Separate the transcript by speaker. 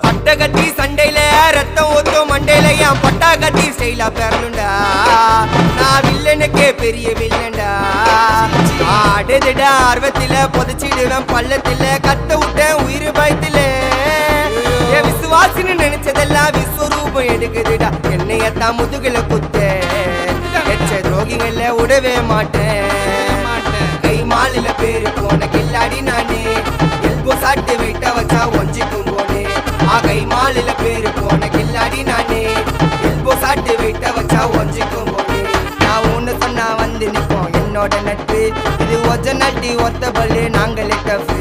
Speaker 1: அட்டகத்தி சண்டையில ரத்தம் ஊத்தும் மண்டையில என் பட்டாகத்தி ஸ்டைலா பேரலுண்டா. நான் வில்லனுக்கே பெரிய வில்லன்டா. ஆடுதுடா ஆர்வத்தில புதைச்சிடுவேன் பள்ளத்தில கத்த விட்டேன் உயிர் பயத்தில. என் விசுவாசின்னு நினைச்சதெல்லாம் விஸ்வரூபம் எடுக்குதுடா. என்னையத்தான் முதுகுல குத்த எச்ச துரோகிகள விடவே மாட்டேன். கை மாலில பேரு போன கில்லாடி நானே. எல்போ சாட்டு வெயிட்ட வச்சா ஒஞ்சிக்கும் போனே. கை மாலில பேரு போன கில்லாடி நானே. எல்போ சாட்டு வெயிட்ட வச்சா ஒஞ்சிக்கும் போனே. நான் ஒண்ணு சொன்னா வந்து நிப்போம் என்னோட நட்பு. இது ஒஜ நட்டி ஒத்த பல்லு நாங்களே டஃப்.